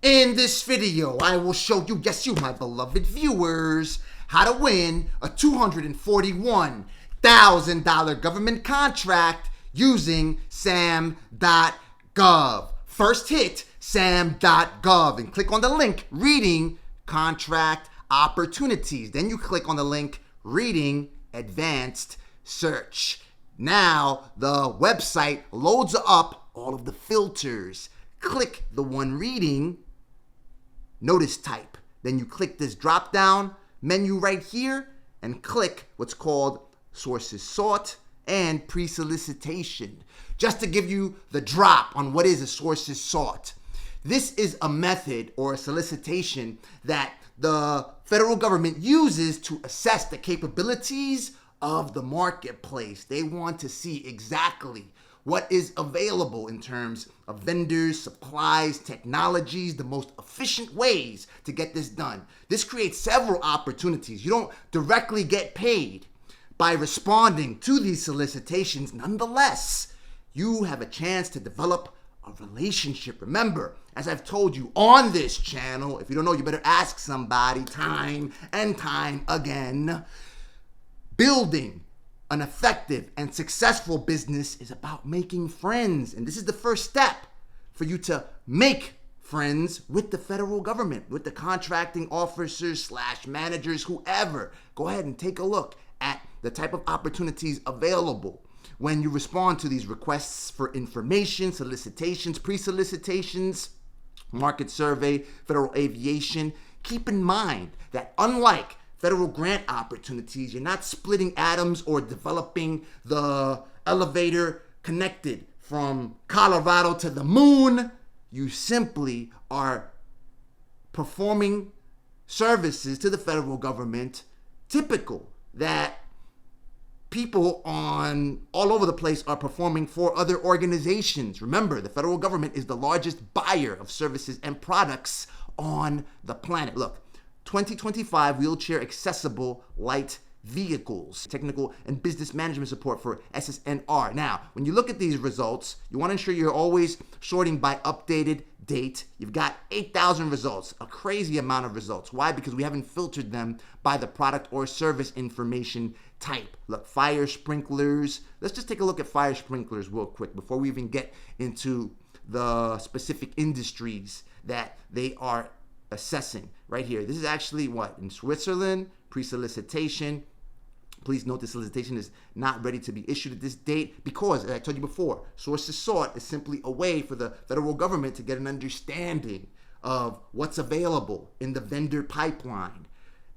In this video, I will show you, yes you my beloved viewers, how to win a $241,000 government contract using sam.gov. First hit sam.gov and click on the link reading contract opportunities. Then you click on the link reading advanced search. Now the website loads up all of the filters. Click the one reading, notice type. Then you click this drop down menu right here and click what's called sources sought and pre-solicitation. Just to give you the drop on what is a sources sought. This is a method or a solicitation that the federal government uses to assess the capabilities of the marketplace. They want to see exactly what is available in terms of vendors, supplies, technologies, the most efficient ways to get this done. This creates several opportunities. You don't directly get paid by responding to these solicitations. Nonetheless, you have a chance to develop a relationship. Remember, as I've told you on this channel, if you don't know, you better ask somebody time and time again. Building an effective and successful business is about making friends. And this is the first step for you to make friends with the federal government, with the contracting officers / managers, whoever. Go ahead and take a look at the type of opportunities available when you respond to these requests for information, solicitations, pre-solicitations, market survey, federal aviation. Keep in mind that unlike federal grant opportunities, you're not splitting atoms or developing the elevator connected from Colorado to the moon. You simply are performing services to the federal government, typical that people on all over the place are performing for other organizations. Remember, the federal government is the largest buyer of services and products on the planet. Look, 2025 wheelchair accessible light vehicles, technical and business management support for SSNR. Now, when you look at these results, you want to ensure you're always sorting by updated date. You've got 8,000 results, a crazy amount of results. Why? Because we haven't filtered them by the product or service information type. Look, fire sprinklers. Let's just take a look at fire sprinklers real quick before we even get into the specific industries that they are assessing right here. This is actually what? In Switzerland, pre-solicitation. Please note the solicitation is not ready to be issued at this date because, as I told you before, sources sought is simply a way for the federal government to get an understanding of what's available in the vendor pipeline.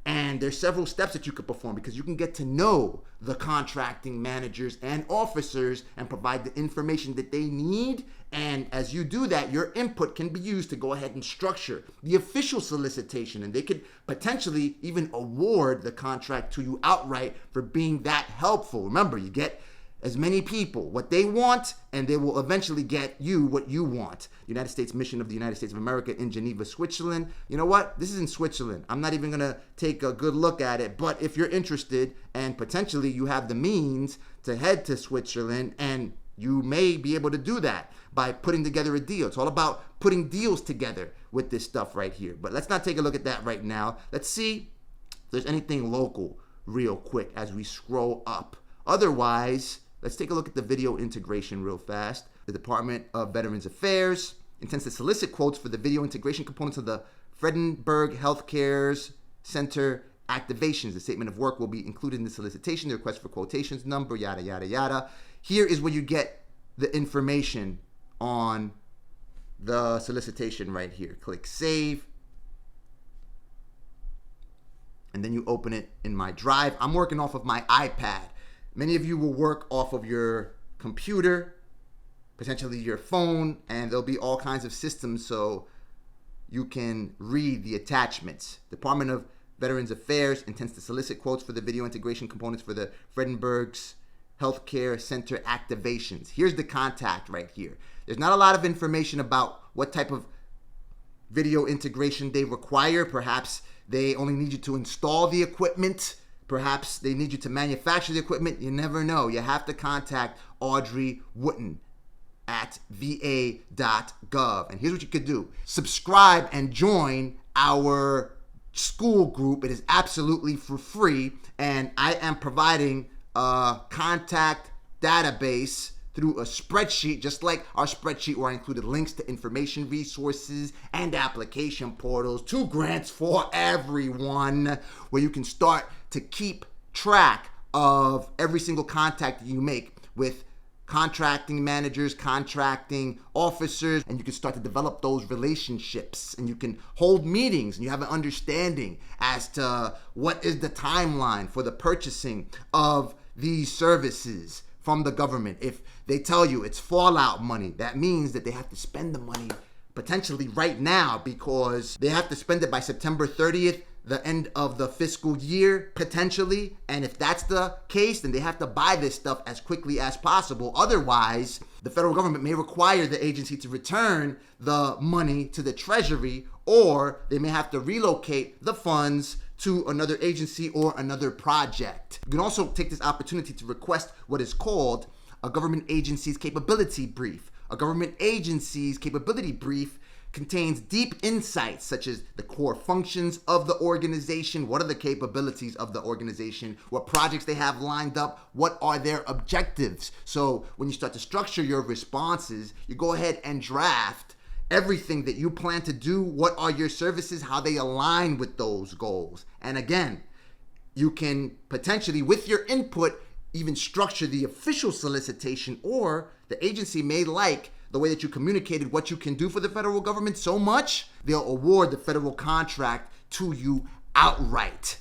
And there's several steps that you could perform because you can get to know the contracting managers and officers and provide the information that they need. And as you do that, your input can be used to go ahead and structure the official solicitation. And they could potentially even award the contract to you outright for being that helpful. Remember, you get as many people what they want, and they will eventually get you what you want. United States Mission of the United States of America in Geneva, Switzerland. You know what? This is in Switzerland. I'm not even going to take a good look at it, but if you're interested and potentially you have the means to head to Switzerland, and you may be able to do that by putting together a deal. It's all about putting deals together with this stuff right here. But let's not take a look at that right now. Let's see if there's anything local real quick as we scroll up. Otherwise, let's take a look at the video integration real fast. The Department of Veterans Affairs intends to solicit quotes for the video integration components of the Fredenberg Healthcare Center activations. The statement of work will be included in the solicitation, the request for quotations number, yada, yada, yada. Here is where you get the information on the solicitation right here. Click Save. And then you open it in my drive. I'm working off of my iPad. Many of you will work off of your computer, potentially your phone, and there'll be all kinds of systems so you can read the attachments. Department of Veterans Affairs intends to solicit quotes for the video integration components for the Fredenberg's Healthcare Center activations. Here's the contact right here. There's not a lot of information about what type of video integration they require. Perhaps they only need you to install the equipment. Perhaps they need you to manufacture the equipment. You never know. You have to contact Audrey Wooten at va.gov. And here's what you could do. Subscribe and join our school group. It is absolutely for free, and I am providing a contact database through a spreadsheet, just like our spreadsheet where I included links to information resources and application portals, 2 grants for everyone, where you can start to keep track of every single contact that you make with contracting managers, contracting officers, and you can start to develop those relationships, and you can hold meetings, and you have an understanding as to what is the timeline for the purchasing of these services from the government. If they tell you it's fallout money, that means that they have to spend the money potentially right now, because they have to spend it by September 30th, the end of the fiscal year, potentially. And if that's the case, then they have to buy this stuff as quickly as possible. Otherwise, the federal government may require the agency to return the money to the Treasury, or they may have to relocate the funds to another agency or another project. You can also take this opportunity to request what is called a government agency's capability brief. A government agency's capability brief contains deep insights such as the core functions of the organization, what are the capabilities of the organization, what projects they have lined up, what are their objectives. So when you start to structure your responses, you go ahead and draft everything that you plan to do, what are your services, how they align with those goals. And again, you can potentially, with your input, even structure the official solicitation, or the agency may like the way that you communicated what you can do for the federal government so much, they'll award the federal contract to you outright.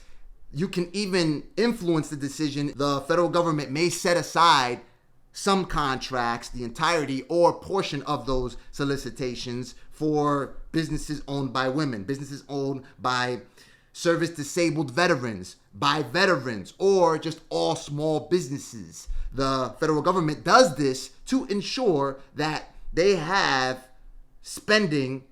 You can even influence the decision. The federal government may set aside some contracts, the entirety or portion of those solicitations, for businesses owned by women, businesses owned by service-disabled veterans, by veterans, or just all small businesses. The federal government does this to ensure that they have spending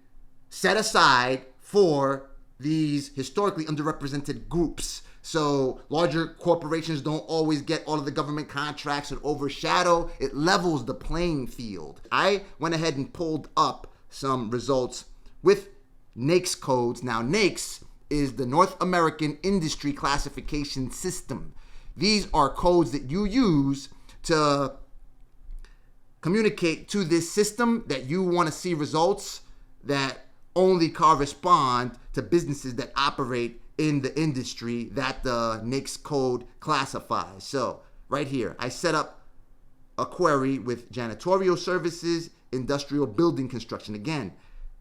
set aside for these historically underrepresented groups. So larger corporations don't always get all of the government contracts and overshadow. It levels the playing field. I went ahead and pulled up some results with NAICS codes. Now, NAICS is the North American Industry Classification System. These are codes that you use to communicate to this system that you want to see results that only correspond to businesses that operate in the industry that the NAICS code classifies. So right here, I set up a query with janitorial services, industrial building construction. Again,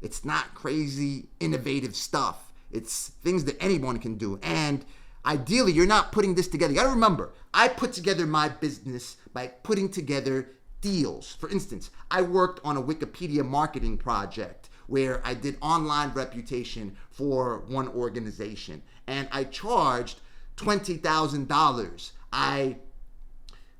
it's not crazy innovative stuff. It's things that anyone can do. And ideally, you're not putting this together. You gotta remember, I put together my business by putting together deals. For instance, I worked on a Wikipedia marketing project where I did online reputation for one organization, and I charged $20,000. I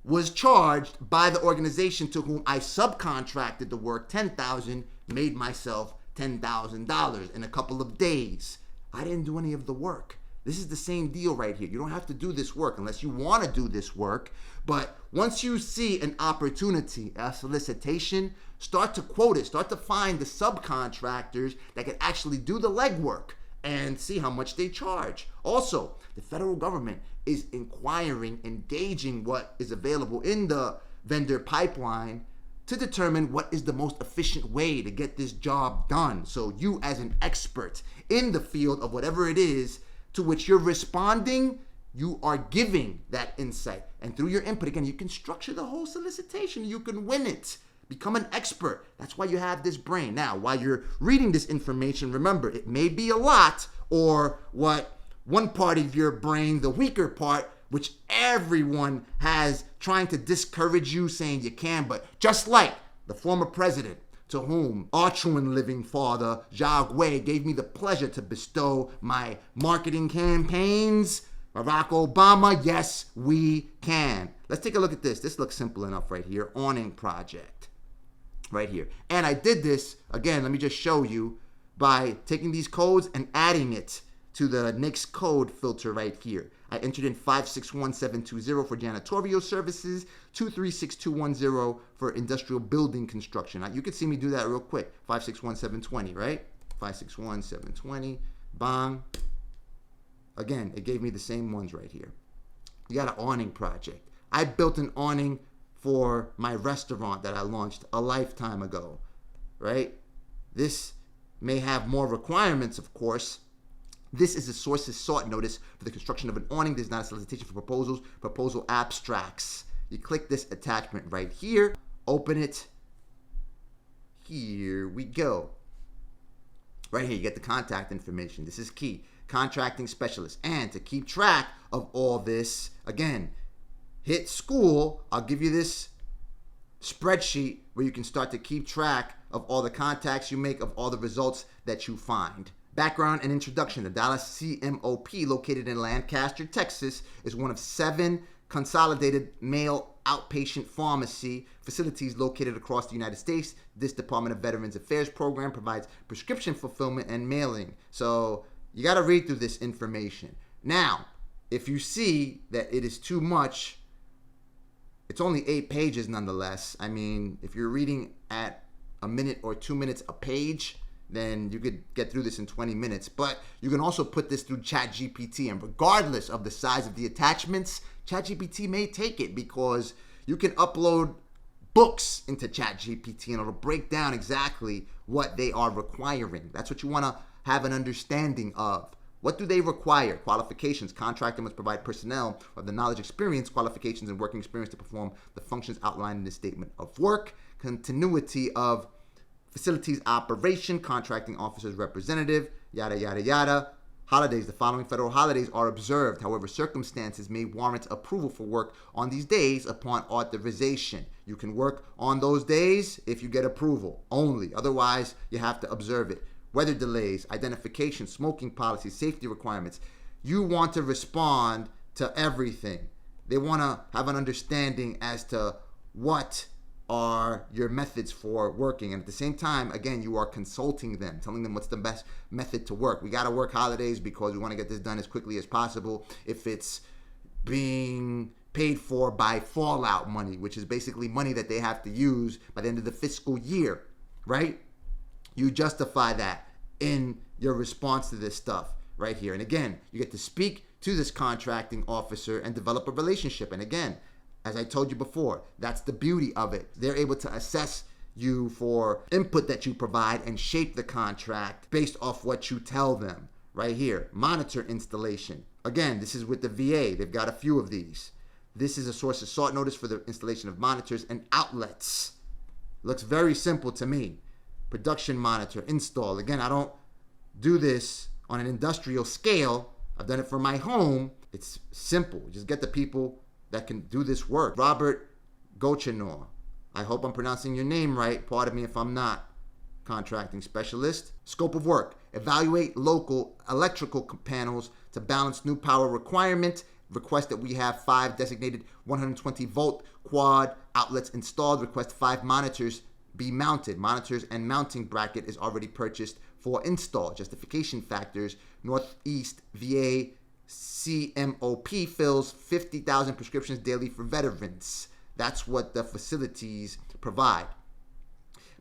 was charged by the organization to whom I subcontracted the work $10,000, made myself $10,000 in a couple of days. I didn't do any of the work. This is the same deal right here. You don't have to do this work unless you want to do this work. But once you see an opportunity, a solicitation, start to quote it. Start to find the subcontractors that can actually do the legwork and see how much they charge. Also, the federal government is inquiring, engaging what is available in the vendor pipeline to determine what is the most efficient way to get this job done. So you, as an expert in the field of whatever it is to which you're responding, you are giving that insight. And through your input, again, you can structure the whole solicitation. You can win it. Become an expert. That's why you have this brain. Now, while you're reading this information, remember, it may be a lot, or what one part of your brain, the weaker part, which everyone has, trying to discourage you, saying you can. But just like the former president, to whom our true and living father, Jagwe, gave me the pleasure to bestow my marketing campaigns, Barack Obama, yes, we can. Let's take a look at this. This looks simple enough right here. Awning project. Right here. And I did this, again, let me just show you, by taking these codes and adding it to the NAICS code filter right here. I entered in 561720 for janitorial services, 236210 for industrial building construction. Now, you can see me do that real quick. 561720, right? 561720, bang. Again, it gave me the same ones right here. You got an awning project. I built an awning for my restaurant that I launched a lifetime ago, right? This may have more requirements, of course. This is a sources sought notice for the construction of an awning. This is not a solicitation for proposals, proposal abstracts. You click this attachment right here, open it. Here we go. Right here, you get the contact information. This is key. Contracting specialist. And to keep track of all this, again, hit school. I'll give you this spreadsheet where you can start to keep track of all the contacts you make, of all the results that you find. Background and introduction. The Dallas CMOP, located in Lancaster, Texas, is one of 7 consolidated male outpatient pharmacy facilities located across the United States. This Department of Veterans Affairs program provides prescription fulfillment and mailing. So you got to read through this information. Now, if you see that it is too much, it's only 8 pages nonetheless. I mean, if you're reading at a minute or 2 minutes a page, then you could get through this in 20 minutes. But you can also put this through ChatGPT, and regardless of the size of the attachments, ChatGPT may take it, because you can upload books into ChatGPT and it'll break down exactly what they are requiring. That's what you want to have an understanding of. What do they require? Qualifications. Contractor must provide personnel of the knowledge, experience, qualifications, and working experience to perform the functions outlined in the statement of work. Continuity of facilities operation, contracting officer's representative, yada, yada, yada. Holidays. The following federal holidays are observed. However, circumstances may warrant approval for work on these days upon authorization. You can work on those days if you get approval only. Otherwise, you have to observe it. Weather delays, identification, smoking policies, safety requirements. You want to respond to everything. They want to have an understanding as to what are your methods for working. And at the same time, again, you are consulting them, telling them what's the best method to work. We got to work holidays because we want to get this done as quickly as possible. If it's being paid for by fallout money, which is basically money that they have to use by the end of the fiscal year, right? You justify that in your response to this stuff right here. And again, you get to speak to this contracting officer and develop a relationship. And again, as I told you before, that's the beauty of it. They're able to assess you for input that you provide and shape the contract based off what you tell them. Right here, monitor installation. Again, this is with the VA. They've got a few of these. This is a source of sought notice for the installation of monitors and outlets. Looks very simple to me. Production monitor, install. Again, I don't do this on an industrial scale. I've done it for my home. It's simple. Just get the people that can do this work. Robert Gochenor. I hope I'm pronouncing your name right. Pardon me if I'm not. Contracting specialist. Scope of work. Evaluate local electrical panels to balance new power requirement. Request that we have 5 designated 120 volt quad outlets installed. Request 5 monitors be mounted. Monitors and mounting bracket is already purchased for install. Justification factors. Northeast VA CMOP fills 50,000 prescriptions daily for veterans. That's what the facilities provide.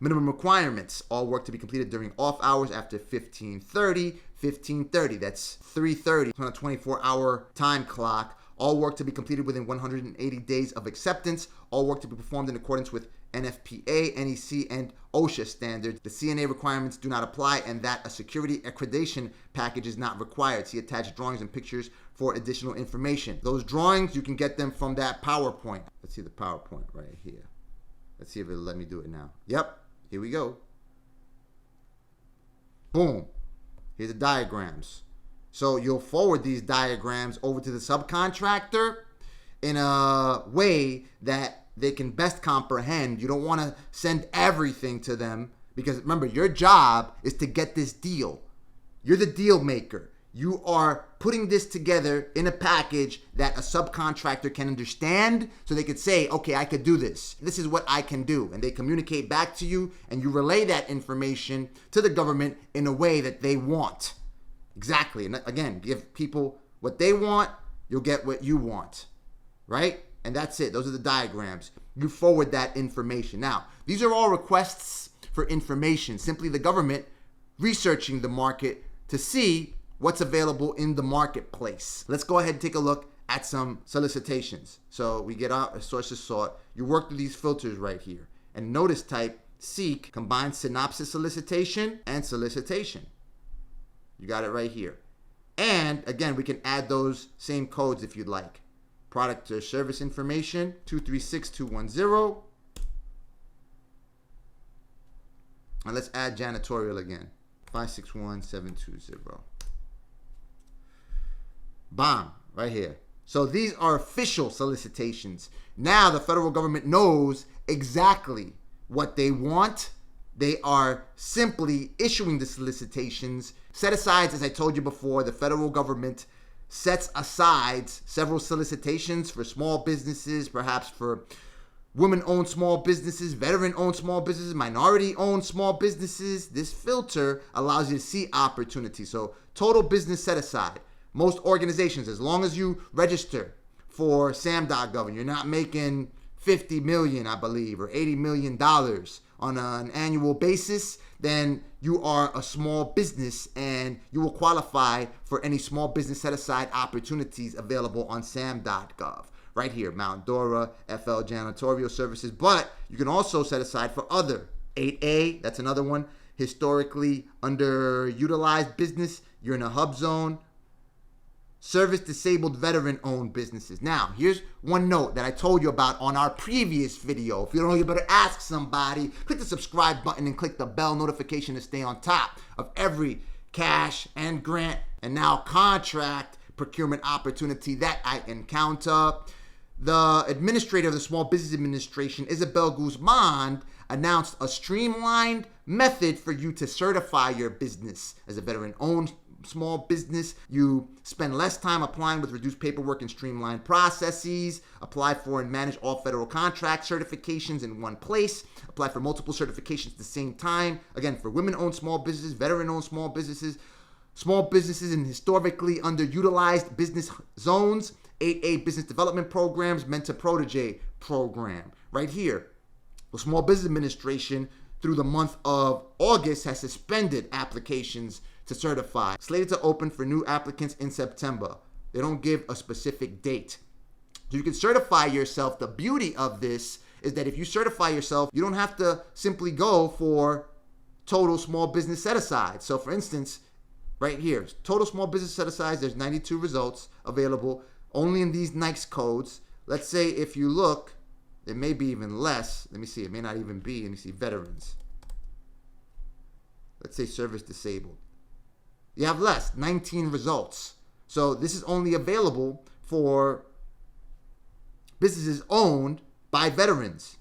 Minimum requirements. All work to be completed during off hours after 15:30. 15:30, that's 3:30 on a 24-hour time clock. All work to be completed within 180 days of acceptance. All work to be performed in accordance with NFPA, NEC, and OSHA standards. The CNA requirements do not apply, and that a security accreditation package is not required. See attached drawings and pictures for additional information. Those drawings, you can get them from that PowerPoint. Let's see the PowerPoint right here. Let's see if it'll let me do it now. Yep, here we go. Boom. Here's the diagrams. So you'll forward these diagrams over to the subcontractor in a way that they can best comprehend. You don't want to send everything to them because remember, your job is to get this deal. You're the deal maker. You are putting this together in a package that a subcontractor can understand so they could say, okay, I could do this. This is what I can do. And they communicate back to you and you relay that information to the government in a way that they want. Exactly. And again, give people what they want you'll get what you want, right? And that's it. Those are the diagrams. You forward that information. Now, these are all requests for information, simply the government researching the market to see what's available in the marketplace. Let's go ahead and take a look at some solicitations. So we get our sources sought. You work through these filters right here. And notice type seek combines synopsis solicitation and solicitation. You got it right here. And again, we can add those same codes if you'd like. Product or service information 236210. And let's add janitorial again. 561720. Bam, right here. So these are official solicitations. Now the federal government knows exactly what they want. They are simply issuing the solicitations. Set-asides, as I told you before, the federal government sets aside several solicitations for small businesses, perhaps for women-owned small businesses, veteran-owned small businesses, minority-owned small businesses. This filter allows you to see opportunities. So total business set-aside. Most organizations, as long as you register for sam.gov and you're not making $50 million, I believe, or $80 million on an annual basis, then you are a small business and you will qualify for any small business set-aside opportunities available on sam.gov. Right here, Mount Dora, FL Janitorial Services, but you can also set aside for other. 8A, that's another one. Historically underutilized business, you're in a hub zone. Service disabled veteran-owned businesses. Now, here's one note that I told you about on our previous video. If you don't know, you better ask somebody. Click the subscribe button and click the bell notification to stay on top of every cash and grant and now contract procurement opportunity that I encounter. The administrator of the Small Business Administration, Isabel Guzman, announced a streamlined method for you to certify your business as a veteran-owned small business. You spend less time applying with reduced paperwork and streamlined processes. Apply for and manage all federal contract certifications in one place. Apply for multiple certifications at the same time. Again, for women-owned small businesses, veteran-owned small businesses in historically underutilized business zones, 8A business development programs, mentor-protege program. Right here, the Small Business Administration through the month of August has suspended applications to certify. Slated to open for new applicants in September. They don't give a specific date. So you can certify yourself. The beauty of this is that if you certify yourself, you don't have to simply go for total small business set-aside. So for instance, right here, total small business set-asides, there's 92 results available only in these NICE codes. Let's say if you look, it may be even less. Let me see, it may not even be. Let me see, veterans. Let's say service disabled. You have less, 19 results. So this is only available for businesses owned by veterans,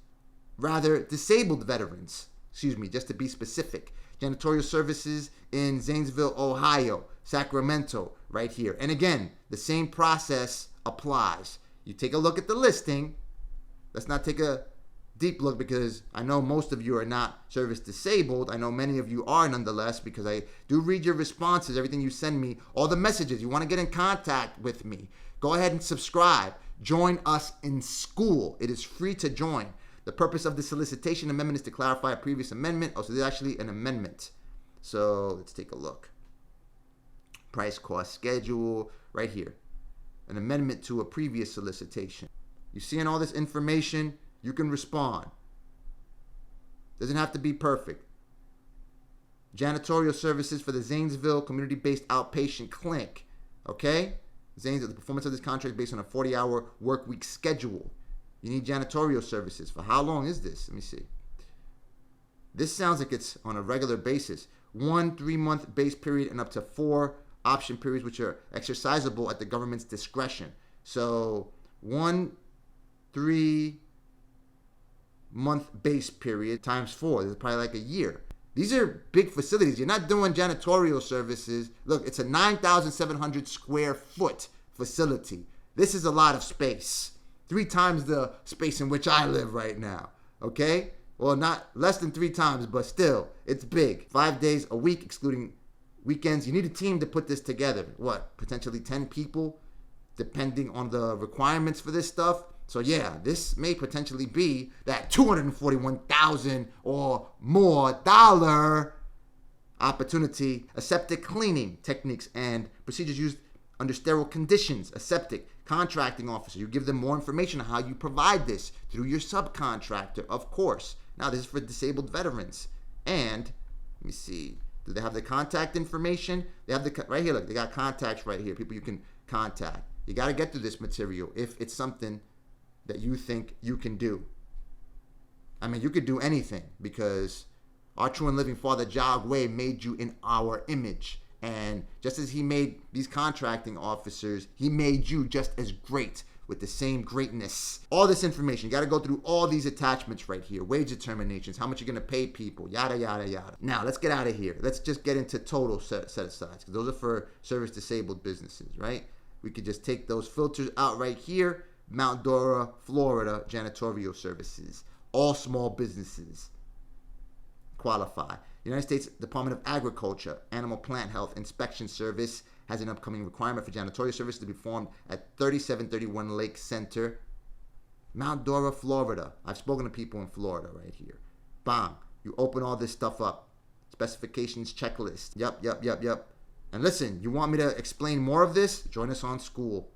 rather disabled veterans, just to be specific. Janitorial services in Zanesville, Ohio, Sacramento, right here. And again, the same process applies. You take a look at the listing. Let's not take a deep look because I know most of you are not service disabled. I know many of you are nonetheless because I do read your responses, everything you send me, all the messages. You want to get in contact with me. Go ahead and subscribe. Join us in school. It is free to join. The purpose of the solicitation amendment is to clarify a previous amendment. Oh, so there's actually an amendment. So let's take a look. Price cost schedule right here. An amendment to a previous solicitation. You seeing all this information? You can respond. Doesn't have to be perfect. Janitorial services for the Zanesville community-based outpatient clinic. Okay? Zanesville, the performance of this contract is based on a 40-hour work week schedule. You need janitorial services. For how long is this? Let me see. This sounds like it's on a regular basis. 1 3-month base period and up to 4 option periods, which are exercisable at the government's discretion. So 1 3-month base period times 4. This is probably like a year. These are big facilities. You're not doing janitorial services. Look, it's a 9,700 square foot facility. This is a lot of space. 3 times the space in which I live right now. Okay? Well, not less than 3 times, but still, it's big. 5 days a week, excluding weekends. You need a team to put this together. What? Potentially 10 people depending on the requirements for this stuff. So yeah, this may potentially be that $241,000 or more dollar opportunity. Aseptic cleaning techniques and procedures used under sterile conditions. Aseptic contracting officer. You give them more information on how you provide this through your subcontractor, of course. Now, this is for disabled veterans. And let me see. Do they have the contact information? They have the right here. Look, they got contacts right here. People you can contact. You got to get through this material if it's something that you think you can do. I mean, you could do anything because our true and living Father, Yahweh, made you in our image. And just as he made these contracting officers, he made you just as great with the same greatness. All this information, you got to go through all these attachments right here. Wage determinations, how much you're going to pay people, yada, yada, yada. Now, let's get out of here. Let's just get into total set-asides, because those are for service-disabled businesses, right? We could just take those filters out right here. Mount Dora, Florida, janitorial services. All small businesses qualify. United States Department of Agriculture, Animal Plant Health Inspection Service has an upcoming requirement for janitorial service to be performed at 3731 Lake Center, Mount Dora, Florida. I've spoken to people in Florida right here. Bang. You open all this stuff up. Specifications checklist. Yep. And listen, you want me to explain more of this? Join us on School.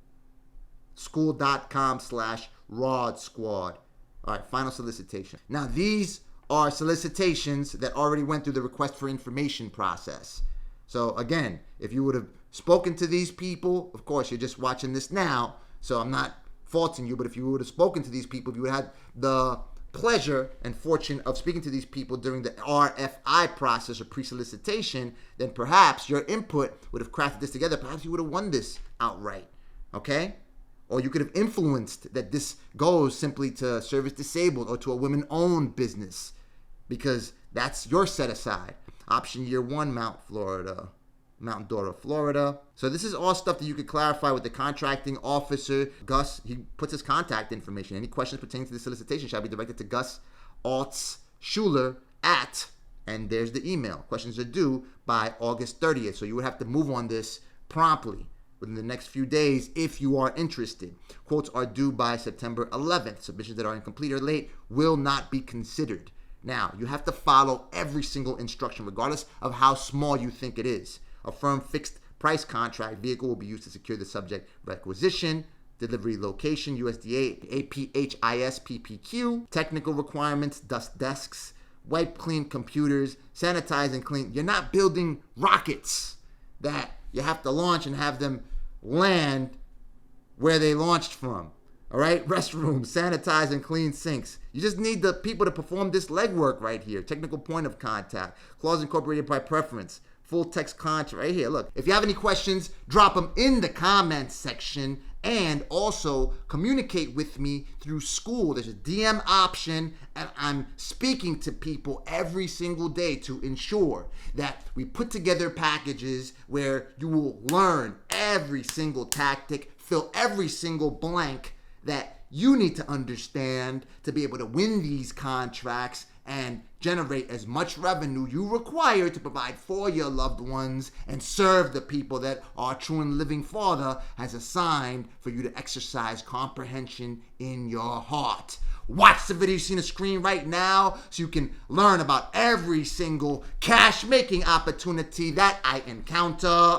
School.com/Rod Squad. All right, final solicitation. Now, these are solicitations that already went through the request for information process. So again, if you would have spoken to these people, of course, you're just watching this now, so I'm not faulting you, but if you would have spoken to these people, if you would have had the pleasure and fortune of speaking to these people during the RFI process or pre-solicitation, then perhaps your input would have crafted this together. Perhaps you would have won this outright, okay? Or you could have influenced that this goes simply to service disabled or to a women-owned business, because that's your set aside. Option year 1, Mount Dora, Florida. So this is all stuff that you could clarify with the contracting officer. Gus, he puts his contact information. Any questions pertaining to the solicitation shall be directed to Gus Altz Schuler at, and there's the email. Questions are due by August 30th. So you would have to move on this promptly within the next few days if you are interested. Quotes are due by September 11th. Submissions that are incomplete or late will not be considered. Now, you have to follow every single instruction, regardless of how small you think it is. A firm fixed price contract vehicle will be used to secure the subject requisition, delivery location, USDA, APHIS, PPQ, technical requirements, dust desks, wipe clean computers, sanitize and clean. You're not building rockets that you have to launch and have them land where they launched from. All right, restrooms, sanitize and clean sinks. You just need the people to perform this legwork right here. Technical point of contact, clause incorporated by preference, full text contract right here. Look, if you have any questions, drop them in the comments section, and also communicate with me through School. There's a DM option, and I'm speaking to people every single day to ensure that we put together packages where you will learn every single tactic, fill every single blank that you need to understand to be able to win these contracts and generate as much revenue you require to provide for your loved ones and serve the people that our true and living Father has assigned for you to exercise comprehension in your heart. Watch the video you see on the screen right now so you can learn about every single cash-making opportunity that I encounter.